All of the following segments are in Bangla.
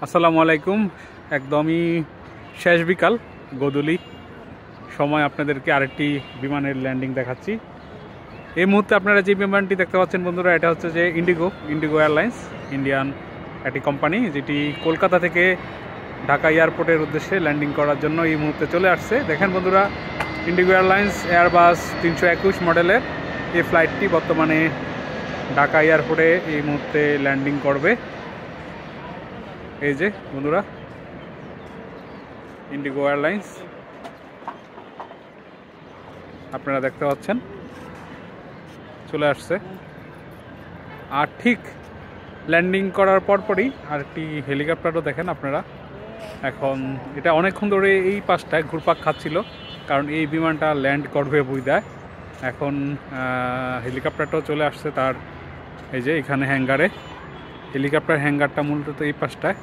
আসসালামু আলাইকুম। একদমই শেষ বিকাল গোধূলি সময় আপনাদেরকে আরেকটি বিমানের ল্যান্ডিং দেখাচ্ছি। এই মুহূর্তে আপনারা যে বিমানটি দেখতে পাচ্ছেন বন্ধুরা, এটা হচ্ছে যে ইন্ডিগো এয়ারলাইন্স, ইন্ডিয়ান একটি কোম্পানি, যেটি কলকাতা থেকে ঢাকা এয়ারপোর্টের উদ্দেশ্যে ল্যান্ডিং করার জন্য এই মুহূর্তে চলে আসছে। দেখেন বন্ধুরা, ইন্ডিগো এয়ারলাইন্স এয়ারবাস 321 মডেলের এই ফ্লাইটটি বর্তমানে ঢাকা এয়ারপোর্টে এই মুহূর্তে ল্যান্ডিং করবে। এই যে বন্ধুরা, ইন্ডিগো এয়ারলাইন্স আপনারা দেখতে পাচ্ছেন চলে আসছে। আর ঠিক ল্যান্ডিং করার পরপরই আরেকটি হেলিকপ্টারও দেখেন আপনারা। এখন এটা অনেকক্ষণ ধরে এই পাশটায় ঘুরপাক খাচ্ছিল, কারণ এই বিমানটা ল্যান্ড করবে বুঝদায়। এখন হেলিকপ্টারটাও চলে আসছে তার এই যে এখানে হ্যাঙ্গারে। হেলিকপ্টার হ্যাঙ্গারটা মূলত এই পাশটায়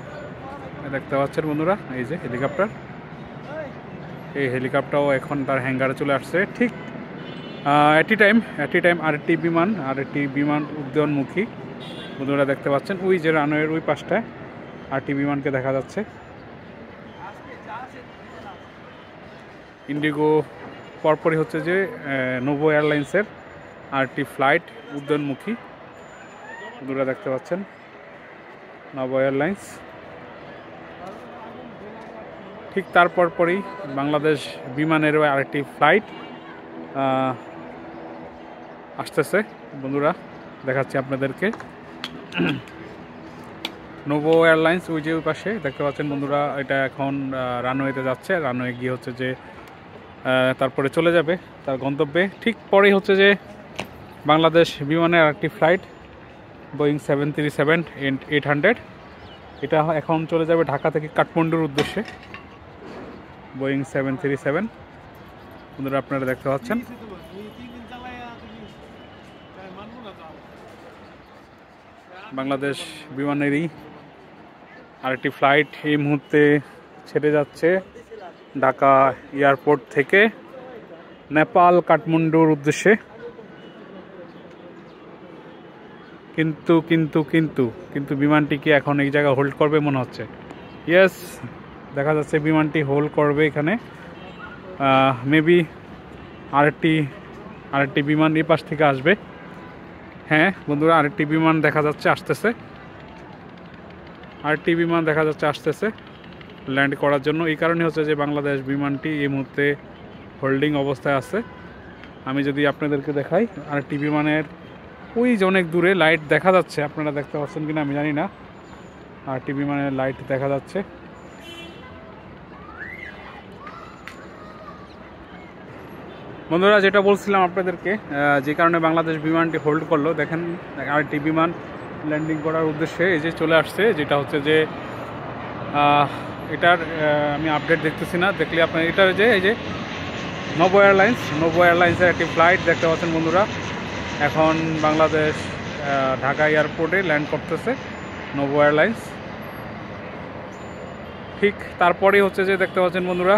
দেখতে পাচ্ছেন বন্ধুরা। এই যে হেলিকপ্টার, এই হেলিকপ্টারও এখন তার হ্যাঙ্গারে চলে আসছে। ঠিক এটি টাইম আরেকটি বিমান উদ্যানমুখী বন্ধুরা দেখতে পাচ্ছেন। ওই যে রানওয়ের ওই পাশটায় আরেকটি বিমানকে দেখা যাচ্ছে। ইন্ডিগো পরপরই হচ্ছে যে নোভো এয়ারলাইন্সের আরেকটি ফ্লাইট উদ্যানমুখী বন্ধুরা দেখতে পাচ্ছেন, নোভো এয়ারলাইন্স। ঠিক তার পরপরই বাংলাদেশ বিমানেরও আরেকটি ফ্লাইট আসতেছে বন্ধুরা, দেখাচ্ছি আপনাদেরকে। নোভো এয়ারলাইন্স ওই যে ওই পাশে দেখতে পাচ্ছেন বন্ধুরা, এটা এখন রানওয়েতে যাচ্ছে। রানওয়ে গিয়ে হচ্ছে যে তারপরে চলে যাবে তার গন্তব্যে। ঠিক পরেই হচ্ছে যে বাংলাদেশ বিমানের আরেকটি ফ্লাইট বোয়িং 737-800, এটা এখন চলে যাবে ঢাকা থেকে কাঠমান্ডুর উদ্দেশ্যে। বোয়িং 737 বন্ধুরা আপনারা দেখতে পাচ্ছেন। বাংলাদেশ বিমানেরই আরেকটি ফ্লাইট এই মুহূর্তে ছেড়ে যাচ্ছে ঢাকা এয়ারপোর্ট থেকে নেপাল কাঠমান্ডুর উদ্দেশ্যে। কিন্তু কিন্তু কিন্তু কিন্তু বিমানটি কি এখন এই জায়গায় হোল্ড করবে মনে হচ্ছে? ইয়েস, দেখা যাচ্ছে বিমানটি হোল্ড করবে এখানে। মেবি আরেকটি বিমান এই পাশ থেকে আসবে। হ্যাঁ বন্ধুরা, আরেকটি বিমান দেখা যাচ্ছে আসতেছে। ল্যান্ড করার জন্য। এই কারণে হচ্ছে যে বাংলাদেশ বিমানটি এই মুহূর্তে হোল্ডিং অবস্থায় আছে। আমি যদি আপনাদেরকে দেখাই, আরেকটি বিমানের ওই যে অনেক দূরে লাইট দেখা যাচ্ছে, আপনারা দেখতে পাচ্ছেন কিনা আমি জানি না। আরেকটি বিমানের লাইট দেখা যাচ্ছে। বন্ধুরা, যেটা বলছিলাম আপনাদেরকে, যে কারণে বাংলাদেশ বিমানটি হোল্ড করলো, দেখেন আরেকটি বিমান ল্যান্ডিং করার উদ্দেশ্যে এই যে চলে আসছে। যেটা হচ্ছে যে এটার আমি আপডেট দেখতেছি না, দেখলে আপনার এটার যে এই যে নোভো এয়ারলাইন্সের একটি ফ্লাইট দেখতে পাচ্ছেন বন্ধুরা। এখন বাংলাদেশ ঢাকা এয়ারপোর্টে ল্যান্ড করতেছে নোভো এয়ারলাইন্স। ঠিক তারপরেই হচ্ছে যে দেখতে পাচ্ছেন বন্ধুরা,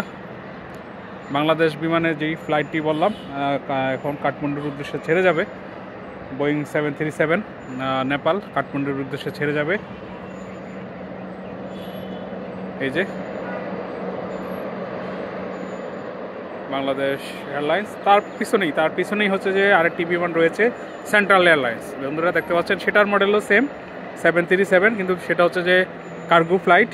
বাংলাদেশ বিমানের যেই ফ্লাইটটি বললাম এখন কাঠমান্ডুর উদ্দেশ্যে ছেড়ে যাবে। বোয়িং 737 নেপাল কাঠমান্ডুর উদ্দেশ্যে ছেড়ে যাবে। এই যে বাংলাদেশ এয়ারলাইন্স, তার পিছনেই হচ্ছে যে আরেকটি বিমান রয়েছে সেন্ট্রাল এয়ারলাইন্স বন্ধুরা দেখতে পাচ্ছেন। সেটার মডেলও সেম 737, কিন্তু সেটা হচ্ছে যে কার্গো ফ্লাইট।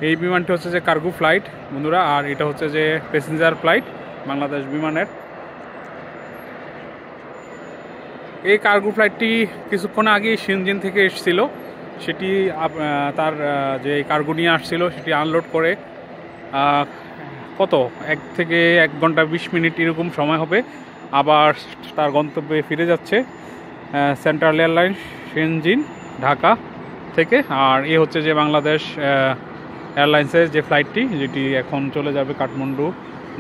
এই বিমানটি হচ্ছে যে কার্গো ফ্লাইট বন্ধুরা, আর এটা হচ্ছে যে প্যাসেঞ্জার ফ্লাইট বাংলাদেশ বিমানের। এই কার্গো ফ্লাইটটি কিছুক্ষণ আগে শিনজিন থেকে এসেছিল। সেটি তার যে কার্গো নিয়ে আসছিল সেটি আনলোড করে কত 1 থেকে 1 ঘন্টা 20 মিনিট এরকম সময় হবে, আবার তার গন্তব্যে ফিরে যাচ্ছে সেন্ট্রাল এয়ারলাইন্স শিনজিন ঢাকা থেকে। আর এ হচ্ছে যে বাংলাদেশ এয়ারলাইন্সের যে ফ্লাইটটি, যেটি এখন চলে যাবে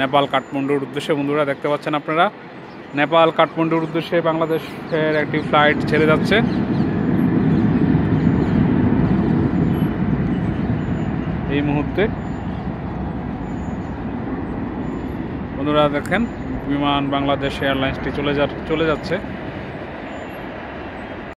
নেপাল কাঠমান্ডুর উদ্দেশ্যে বন্ধুরা দেখতে পাচ্ছেন আপনারা। নেপাল কাঠমান্ডুর উদ্দেশ্যে বাংলাদেশের একটি ফ্লাইট ছেড়ে যাচ্ছে এই মুহূর্তে বন্ধুরা। দেখেন বিমান বাংলাদেশ এয়ারলাইন্সটি চলে যাচ্ছে।